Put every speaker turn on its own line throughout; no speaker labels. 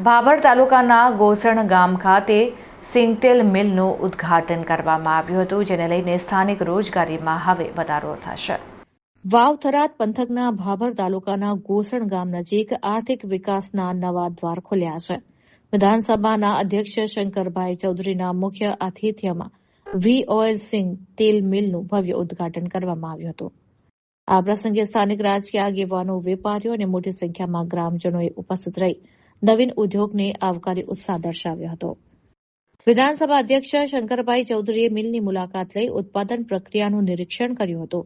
ભાભર તાલુકાના ગોસણ ગામ ખાતે સિંગતેલ મિલનું ઉદ્ઘાટન કરવામાં આવ્યું હતું, જેને લઈને સ્થાનિક રોજગારીમાં હવે વધારો થશે. વાવ-થરાદ પંથકના ભાભર તાલુકાના ગોસણ ગામ નજીક આર્થિક વિકાસના નવા દ્વાર ખુલ્યા છે. વિધાનસભાના અધ્યક્ષ શંકરભાઈ ચૌધરીના મુખ્ય આતિથ્યમાં વી ઓઇલ સિંગ તેલ મિલનું ભવ્ય ઉદ્ઘાટન કરવામાં આવ્યું હતું. આ પ્રસંગે સ્થાનિક રાજકીય આગેવાનો, વેપારીઓ અને મોટી સંખ્યામાં ગ્રામજનોએ ઉપસ્થિત રહી નવીન ઉદ્યોગને આવકારી ઉત્સાહ દર્શાવ્યો હતો. વિધાનસભા અધ્યક્ષ શંકરભાઈ ચૌધરીએ મિલની મુલાકાત લઈ ઉત્પાદન પ્રક્રિયાનું નિરીક્ષણ કર્યું હતું.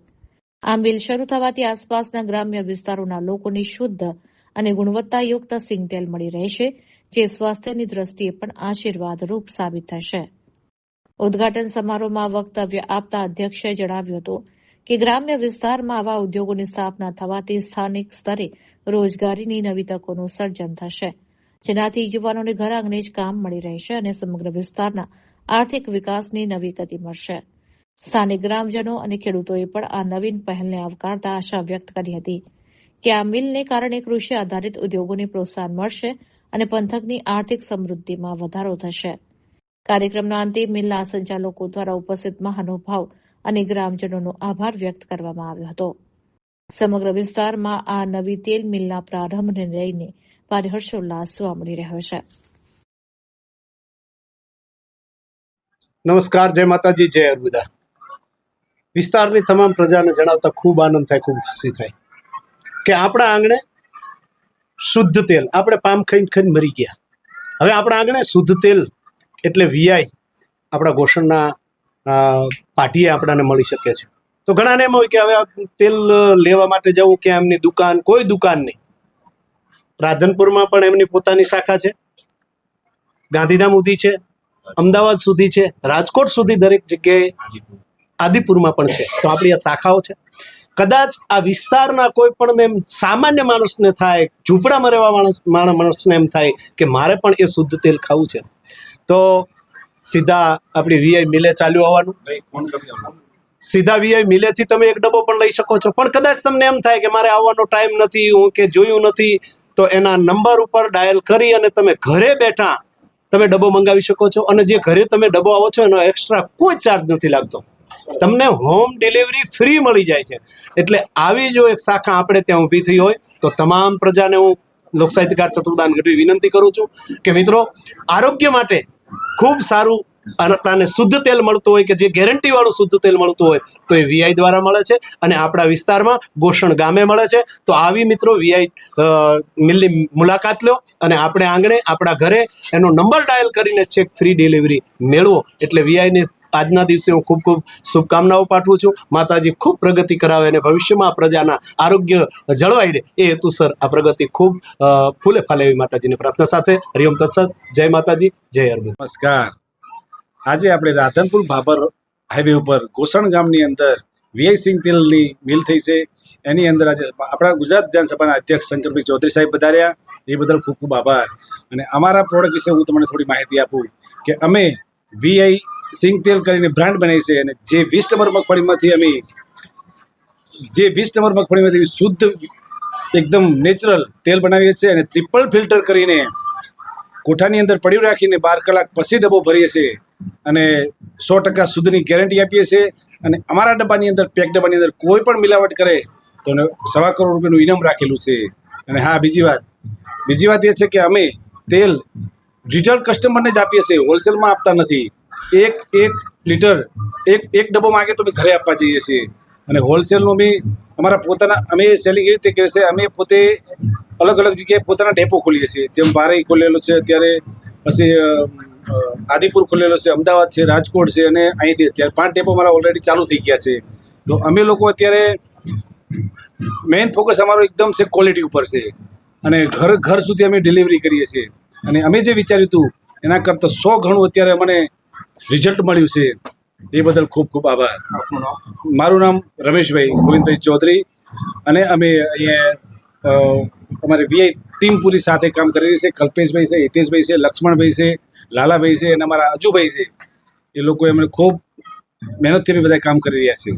આ મિલ શરૂ થવાથી આસપાસના ગ્રામ્ય વિસ્તારોના લોકોને શુદ્ધ અને ગુણવત્તાયુક્ત સિંગતેલ મળી રહેશે, જે સ્વાસ્થ્યની દ્રષ્ટિએ પણ આશીર્વાદરૂપ સાબિત થશે. ઉદ્ઘાટન સમારોહમાં વક્તવ્ય આપતા અધ્યક્ષે જણાવ્યું હતું કે ગ્રામ્ય વિસ્તારમાં આવા ઉદ્યોગોની સ્થાપના થવાથી સ્થાનિક સ્તરે રોજગારીની નવી તકોનું સર્જન થશે, જેનાથી યુવાનોને ઘર આંગણે જ કામ મળી રહેશે અને સમગ્ર વિસ્તારના આર્થિક વિકાસની નવી ગતિ મળશે. સ્થાનિક ગ્રામજનો અને ખેડૂતોએ પણ આ નવીન પહેલને આવકારતા આશા વ્યક્ત કરી હતી કે આ મિલને કારણે કૃષિ આધારિત ઉદ્યોગોને પ્રોત્સાહન મળશે અને પંથકની આર્થિક સમૃદ્ધિમાં વધારો થશે. કાર્યક્રમના અંતે મિલના સંચાલકો દ્વારા ઉપસ્થિત મહાનુભાવ અને ગ્રામજનોનો આભાર વ્યક્ત કરવામાં આવ્યો હતો. સમગ્ર વિસ્તારમાં આ નવી તેલ મિલના પ્રારંભને લઈને ભારે હર્ષોલ્લાસ જોવા મળી રહ્યો છે.
નમસ્કાર, જય માતાજી, જય અર્બુદા. વિસ્તારની તમામ પ્રજાને જણાવતા ખૂબ આનંદ થાય, ખૂબ ખુશી થાય કે આપણા આંગણે શુદ્ધ તેલ, આપણે પામ ખાઈને મરી ગયા, હવે આપણા આંગણે શુદ્ધ તેલ એટલે વીઆઈ આપણા ગોસણના પાટીએ આપણાને મળી શકે છે. તો ઘણાને એમ હોય કે હવે તેલ લેવા માટે જવું કે એમની દુકાન, કોઈ દુકાન નહીં. રાધનપુરમાં પણ એમની પોતાની શાખા છે, ગાંધીધામ સુધી છે, અમદાવાદ સુધી છે, રાજકોટ સુધી દરેક જગ્યાએ, આદિપુરમાં પણ છે. તો આપણી આ શાખાઓ છે. કદાચ આ વિસ્તારના કોઈ પણ એમ સામાન્ય માણસને થાય, ઝૂંપડામાં રહેવા માણસને એમ થાય કે મારે પણ એ શુદ્ધ તેલ ખાવું છે, તો સીધા આપણી વીઆઈ મિલે ચાલ્યું આવવાનું. સીધા વીઆઈ મિલેથી તમે એક ડબ્બો પણ લઈ શકો છો. પણ કદાચ તમને એમ થાય કે મારે આવવાનો ટાઈમ નથી, હું કે જોયું નથી, તો એના નંબર ઉપર ડાયલ કરી અને તમે ઘરે બેઠા તમે ડબ્બો મંગાવી શકો છો. અને જે ઘરે તમે ડબ્બો આવો છો એનો એક્સ્ટ્રા કોઈ ચાર્જ નથી લાગતો, તમને હોમ ડિલિવરી ફ્રી મળી જાય છે. એટલે આવી જો એક શાખા આપણે ત્યાં ઊભી થઈ હોય તો તમામ પ્રજાને હું લોકસાહિત્યકાર ચતુર્દાન ગઢવી વિનંતી કરું છું કે મિત્રો, આરોગ્ય માટે ખૂબ સારું અને શુદ્ધ તેલ મળતું હોય, કે જે ગેરંટી વાળું શુદ્ધ તેલ મળતું હોય, તો એ વીઆઈ દ્વારા મળે છે અને આપણા વિસ્તારમાં ગોસણ ગામે મળે છે. તો આવી મિત્રો વીઆઈ મિલની મુલાકાત લો અને આપણે આંગણે આપણા ઘરે એનો નંબર ડાયલ કરીને છેક ફ્રી ડિલિવરી મેળવો. એટલે વીઆઈની આજના દિવસે હું ખૂબ ખૂબ શુભકામનાઓ પાઠવું છું. માતાજી ખૂબ પ્રગતિ કરાવે અને ભવિષ્યમાં પ્રજાના આરોગ્ય જળવાઈ રહે એ હેતુસર આ પ્રગતિ ખૂબ ફૂલે ફાલે એવી માતાજીની પ્રાર્થના સાથે હરિઓમ તત્સત. જય માતાજી, જય અરવિંદ.
નમસ્કાર. આજે આપણે રાધનપુર ભાભર હાઈવે ઉપર ગોસણ ગામની અંદર વીઆઈ સિંગ તેલની મિલ થઈ છે. એની અંદર આજે આપણા ગુજરાત વિધાનસભાના અધ્યક્ષ શંકરભાઈ ચૌધરી સાહેબ પધાર્યા, એ બદલ ખૂબ ખૂબ આભાર. અને અમારા પ્રોડક્ટ વિશે હું તમને થોડી માહિતી આપું કે અમે વીઆઈ સિંગ તેલ કરીને બ્રાન્ડ બનાવી છે. અને જે 20 નંબર મગફળીમાંથી શુદ્ધ એકદમ નેચરલ તેલ બનાવીએ છીએ અને ટ્રિપલ ફિલ્ટર કરીને કોઠાની અંદર પડ્યું રાખીને 12 કલાક પછી ડબ્બો ભરીએ છીએ અને 100% શુદ્ધની ગેરંટી આપીએ છીએ. અને અમારા ડબ્બાની અંદર, પેક ડબ્બાની અંદર કોઈ પણ મિલાવટ કરે તો 1.25 કરોડ રૂપિયાનું ઇનામ રાખેલું છે. અને હા, બીજી વાત એ છે કે અમે તેલ રિટેલ કસ્ટમરને જ આપીએ છીએ, હોલસેલમાં આપતા નથી. એક લીટર એક ડબ્બો માગે તો અમે ઘરે આપવા જઈએ છીએ. અને હોલસેલનું અમારા પોતાના અમે સેલિંગ એ રીતે કરીએ છીએ, અમે પોતે અલગ અલગ જગ્યાએ પોતાના ડેપો ખોલીએ છીએ. જેમ બારઈ ખોલેલો છે અત્યારે, પછી આદિપુર ખોલેલો છે, અમદાવાદ છે, રાજકોટ છે, અને અહીંથી અત્યારે 5 ડેપો મારા ઓલરેડી ચાલુ થઈ ગયા છે. તો અમે લોકો અત્યારે મેઇન ફોકસ અમારો એકદમ છે ક્વોલિટી ઉપર છે અને ઘર સુધી અમે ડિલિવરી કરીએ છીએ. અને અમે જે વિચાર્યું હતું એના કરતાં 100 ગણું અત્યારે અમને રિઝલ્ટ મળ્યું છે. એ બદલ ખૂબ ખૂબ આભાર. મારું નામ રમેશભાઈ ગોવિંદભાઈ ચૌધરી અને અમે અહીંયા અમારી વીઆઈ ટીમ પૂરી સાથે કામ કરી રહી છે. કલ્પેશભાઈ છે, હિતેશભાઈ છે, લક્ષ્મણભાઈ છે, લાલાભાઈ છે અને અમારા અજુભાઈ છે. એ લોકોએ અમને ખૂબ મહેનતથી અમે બધા કામ કરી રહ્યા છીએ.